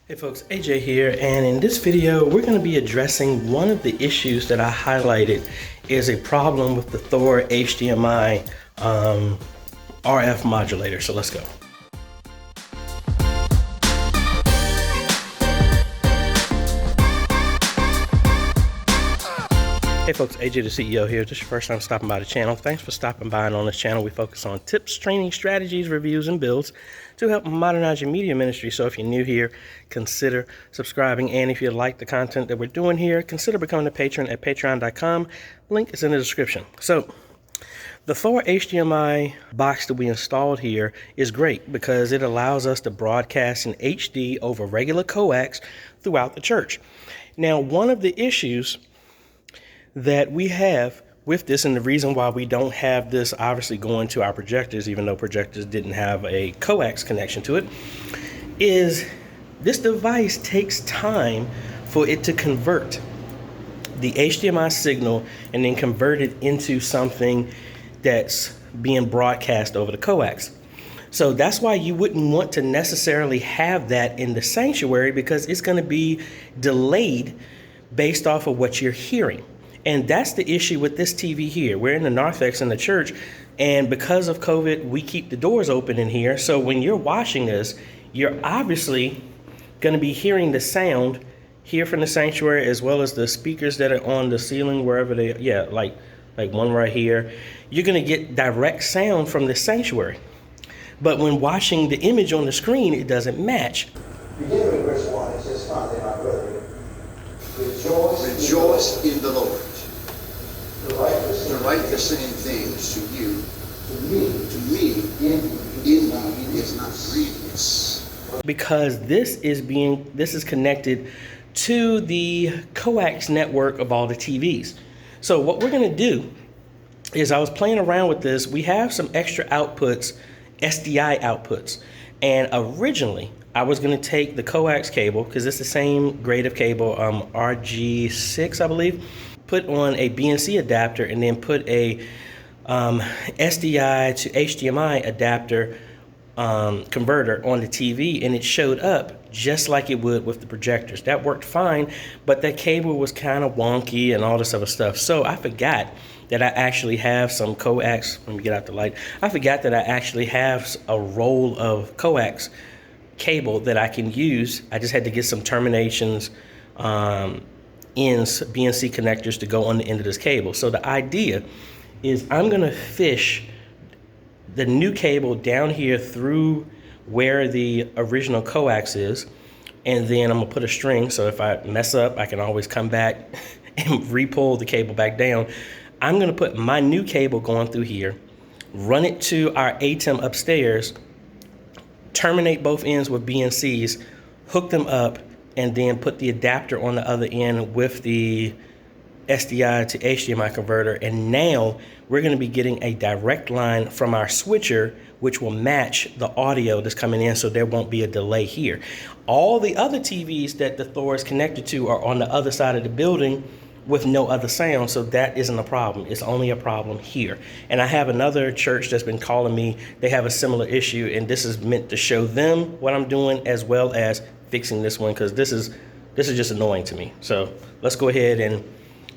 Hey folks, AJ here, and in this video we're going to be addressing one of the issues that I highlighted is a problem with the Thor HDMI RF modulator. So let's go. Hey folks, AJ the CEO here. This is your first time stopping by the channel. Thanks for stopping by, and on this channel we focus on tips, training, strategies, reviews, and builds to help modernize your media ministry. So if you're new here, consider subscribing, and if you like the content that we're doing here, consider becoming a patron at patreon.com. Link is in the description. So the Thor HDMI box that we installed here is great because it allows us to broadcast in HD over regular coax throughout the church. Now, one of the issues that we have with this, and the reason why we don't have this obviously going to our projectors, even though projectors didn't have a coax connection to it, is this device takes time for it to convert the HDMI signal and then convert it into something that's being broadcast over the coax. So that's why you wouldn't want to necessarily have that in the sanctuary, because it's going to be delayed based off of what you're hearing. And that's the issue with this TV here. We're in the narthex in the church, and because of COVID, we keep the doors open in here. So when you're watching this, you're obviously going to be hearing the sound here from the sanctuary, as well as the speakers that are on the ceiling, wherever they, like one right here. You're going to get direct sound from the sanctuary. But when watching the image on the screen, it doesn't match. Beginning with verse 1, it says, "Finally, my brethren, rejoice in the Lord. To write the same things to you, to me, indeed is not grievous." Because this is connected to the coax network of all the TVs. So what we're going to do is, I was playing around with this. We have some extra outputs, SDI outputs, and originally I was going to take the coax cable, because it's the same grade of cable, RG6 I believe, put on a BNC adapter, and then put a SDI to HDMI adapter converter on the TV, and it showed up just like it would with the projectors. That worked fine, but that cable was kind of wonky and all this other stuff. So I forgot that I actually have some coax. Let me get out the light. I forgot that I actually have a roll of coax cable that I can use. I just had to get some terminations, ends, BNC connectors to go on the end of this cable. So the idea is I'm going to fish the new cable down here through where the original coax is, and then I'm going to put a string, so if I mess up, I can always come back and re-pull the cable back down. I'm going to put my new cable going through here, run it to our ATEM upstairs, terminate both ends with BNCs, hook them up, and then put the adapter on the other end with the SDI to HDMI converter. And now we're going to be getting a direct line from our switcher, which will match the audio that's coming in, so there won't be a delay here. All the other TVs that the Thor is connected to are on the other side of the building with no other sound, so that isn't a problem. It's only a problem here. And I have another church that's been calling me. They have a similar issue, and this is meant to show them what I'm doing, as well as fixing this one, because this is just annoying to me. So let's go ahead, and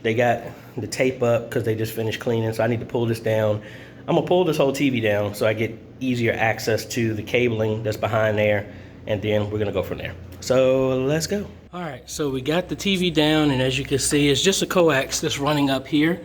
they got the tape up because they just finished cleaning, so I need to pull this down. I'm gonna pull this whole TV down so I get easier access to the cabling that's behind there, and then we're gonna go from there. So let's go. All right, so we got the TV down, and as you can see, it's just a coax that's running up here.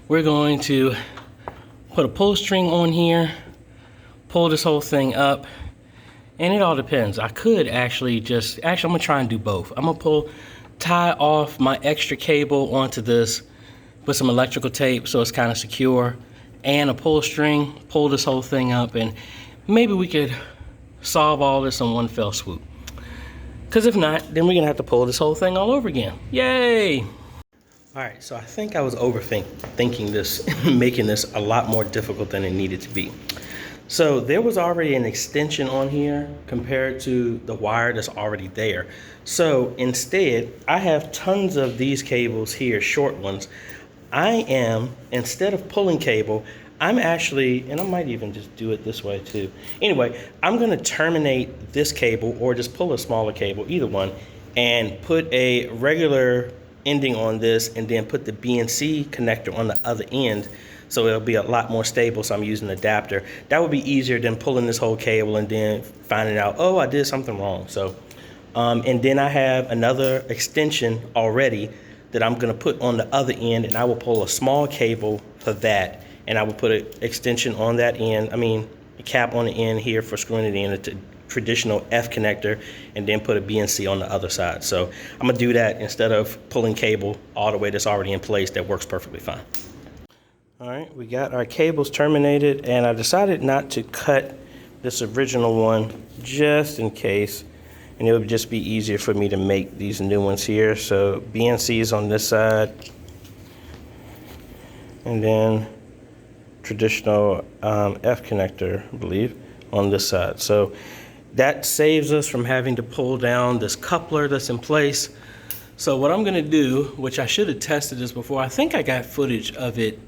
We're going to put a pull string on here, pull this whole thing up, and it all depends. I could actually I'm gonna try and do both. I'm gonna tie off my extra cable onto this with some electrical tape so it's kind of secure, and a pull string, pull this whole thing up, and maybe we could solve all this in one fell swoop. Because if not, then we're gonna have to pull this whole thing all over again. Yay! All right, so I think I was overthinking this, making this a lot more difficult than it needed to be. So there was already an extension on here compared to the wire that's already there. So instead, I have tons of these cables here, short ones. Instead of pulling cable, I'm actually, and I might even just do it this way too. Anyway, I'm gonna terminate this cable or just pull a smaller cable, either one, and put a regular ending on this and then put the BNC connector on the other end, so it'll be a lot more stable. So I'm using an adapter. That would be easier than pulling this whole cable and then finding out, oh, I did something wrong. So, and then I have another extension already that I'm gonna put on the other end, and I will pull a small cable for that, and I will put an extension on that end, a cap on the end here for screwing it in, a traditional F connector, and then put a BNC on the other side. So I'm gonna do that instead of pulling cable all the way that's already in place. That works perfectly fine. All right, we got our cables terminated, and I decided not to cut this original one just in case, and it would just be easier for me to make these new ones here. So BNC is on this side, and then traditional F connector, I believe, on this side. So that saves us from having to pull down this coupler that's in place. So what I'm gonna do, which I should have tested this before, I think I got footage of it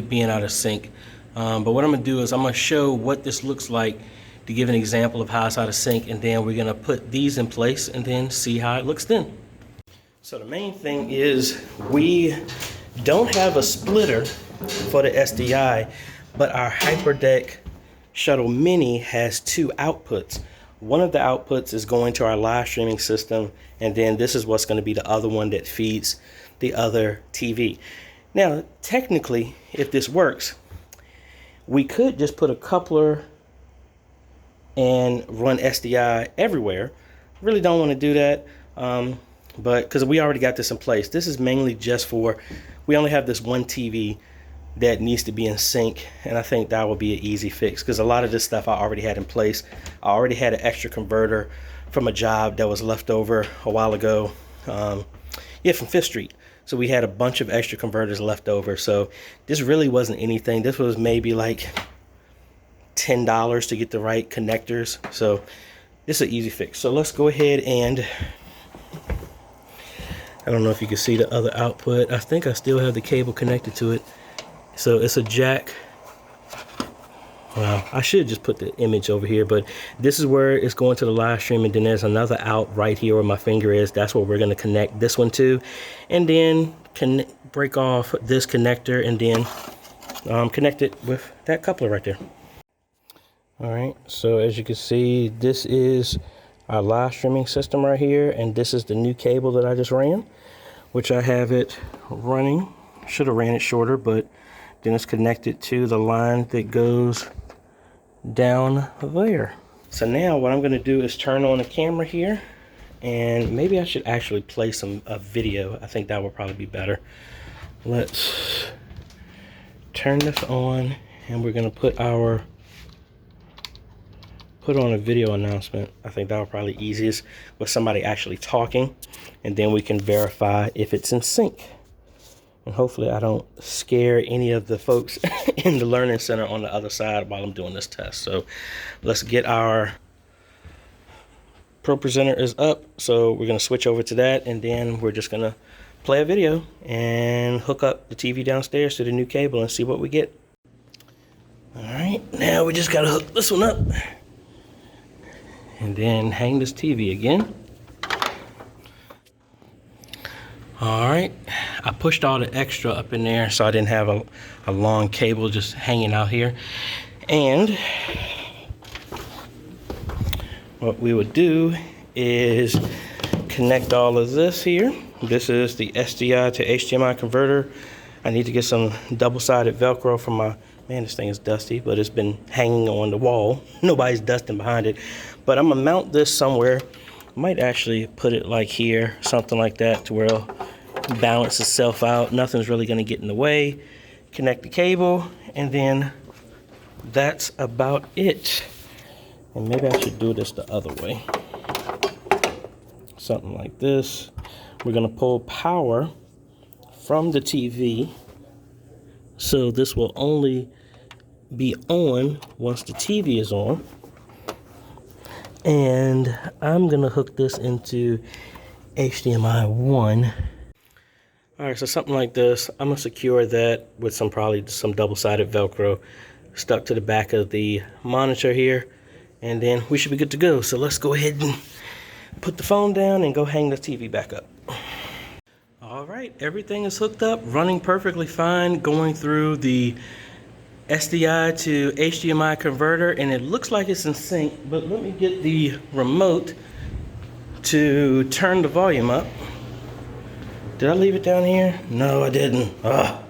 being out of sync. But what I'm gonna do is I'm gonna show what this looks like to give an example of how it's out of sync, and then we're gonna put these in place and then see how it looks then. So the main thing is we don't have a splitter for the SDI, but our HyperDeck Shuttle Mini has two outputs. One of the outputs is going to our live streaming system, and then this is what's gonna be the other one that feeds the other TV. Now, technically, if this works, we could just put a coupler and run SDI everywhere. Really don't want to do that, but because we already got this in place. This is mainly just for, we only have this one TV that needs to be in sync, and I think that will be an easy fix because a lot of this stuff I already had in place. I already had an extra converter from a job that was left over a while ago, from 5th Street. So we had a bunch of extra converters left over. So this really wasn't anything. This was maybe like $10 to get the right connectors. So this is an easy fix. So let's go ahead and, I don't know if you can see the other output. I think I still have the cable connected to it. So it's a jack. Well, I should just put the image over here, but this is where it's going to the live stream, and then there's another out right here where my finger is. That's what we're gonna connect this one to, and then break off this connector and then connect it with that coupler right there. All right, so as you can see, this is our live streaming system right here, and this is the new cable that I just ran, which I have it running. Should have ran it shorter, but then it's connected to the line that goes down there. So now what I'm going to do is turn on the camera here, and maybe I should actually play a video. I think that would probably be better. Let's turn this on, and we're going to put on a video announcement. I think that would probably be easiest with somebody actually talking, and then we can verify if it's in sync. And hopefully I don't scare any of the folks in the learning center on the other side while I'm doing this test. So let's get our Pro Presenter is up. So we're gonna switch over to that, and then we're just gonna play a video and hook up the TV downstairs to the new cable and see what we get. All right, now we just gotta hook this one up and then hang this TV again. All right, I pushed all the extra up in there so I didn't have a long cable just hanging out here. And what we would do is connect all of this here. This is the SDI to HDMI converter. I need to get some double-sided Velcro from man, this thing is dusty, but it's been hanging on the wall. Nobody's dusting behind it. But I'm gonna mount this somewhere. Might actually put it like here, something like that, to where it'll balance itself out. Nothing's really gonna get in the way. Connect the cable, and then that's about it. And maybe I should do this the other way. Something like this. We're gonna pull power from the TV. So this will only be on once the TV is on. And I'm gonna hook this into HDMI 1. All right, so something like this, I'm gonna secure that with probably some double-sided Velcro stuck to the back of the monitor here, and then we should be good to go. So let's go ahead and put the phone down and go hang the TV back up. All right, everything is hooked up, running perfectly fine, going through the SDI to HDMI converter, and it looks like it's in sync, but let me get the remote to turn the volume up. Did I leave it down here? No, I didn't. Ugh.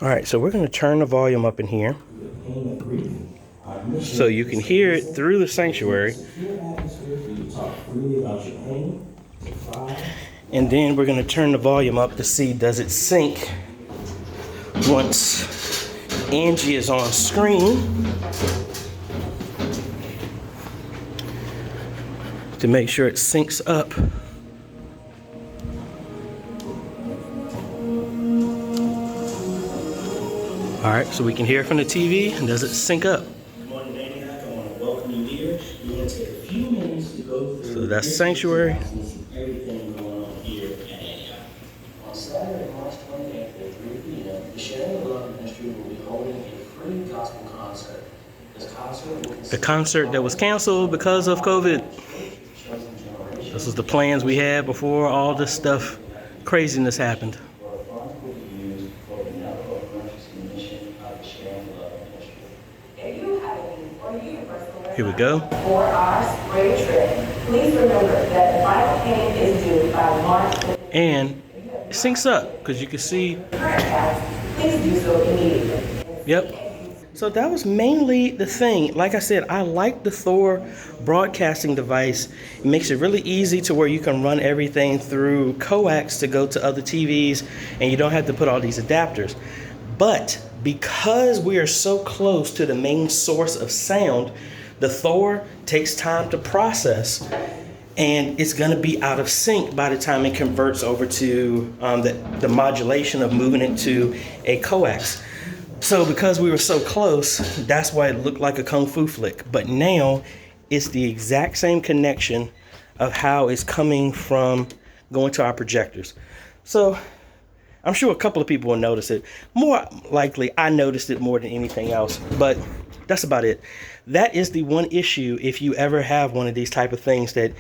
All right, so we're gonna turn the volume up in here so you can hear it through the sanctuary. And then we're gonna turn the volume up to see does it sync once Angie is on screen, to make sure it syncs up. All right, so we can hear from the TV, and does it sync up? Good morning, AJaytheCEO. I want to welcome you here. You want to take a few minutes to go through. So that's sanctuary. Everything going on here at AJaytheCEO. On Saturday, March 28th at 3 p.m., the Sharing of Love Ministry will be holding a free gospel concert. This concert will the concert that was canceled because of COVID. This was the plans we had before all this stuff, craziness happened. Here we go. 4 hours spring trip. Please remember that the final payment is due by March 15th. And it syncs up because you can see. Please do so immediately. Yep. So that was mainly the thing. Like I said, I like the Thor broadcasting device. It makes it really easy to where you can run everything through Coax to go to other TVs, and you don't have to put all these adapters. But because we are so close to the main source of sound, the Thor takes time to process, and it's going to be out of sync by the time it converts over to the modulation of moving it to a coax. So because we were so close, that's why it looked like a kung fu flick. But now it's the exact same connection of how it's coming from going to our projectors. So I'm sure a couple of people will notice it. More likely, I noticed it more than anything else, but that's about it. That is the one issue if you ever have one of these type of things, that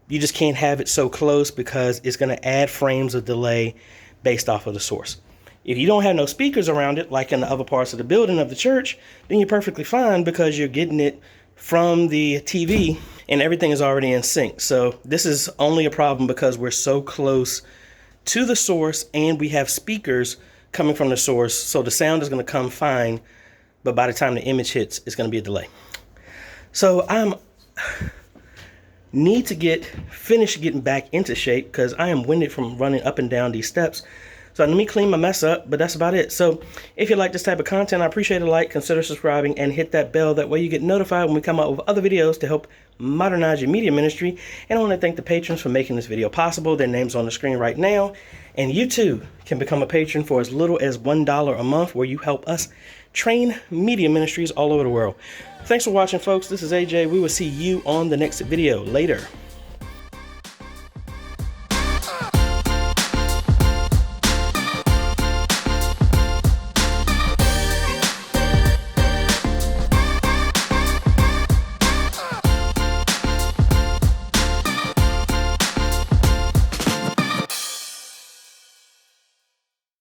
you just can't have it so close because it's going to add frames of delay based off of the source. If you don't have no speakers around it, like in the other parts of the building of the church, then you're perfectly fine because you're getting it from the TV and everything is already in sync. So this is only a problem because we're so close to the source and we have speakers coming from the source. So the sound is going to come fine, but by the time the image hits, it's going to be a delay. So need to finish getting back into shape because I am winded from running up and down these steps. So let me clean my mess up, but that's about it. So if you like this type of content, I appreciate a like, consider subscribing, and hit that bell. That way you get notified when we come out with other videos to help modernize your media ministry. And I want to thank the patrons for making this video possible. Their names on the screen right now. And you too can become a patron for as little as $1 a month, where you help us train media ministries all over the world. Thanks for watching, folks. This is AJ. We will see you on the next video. Later.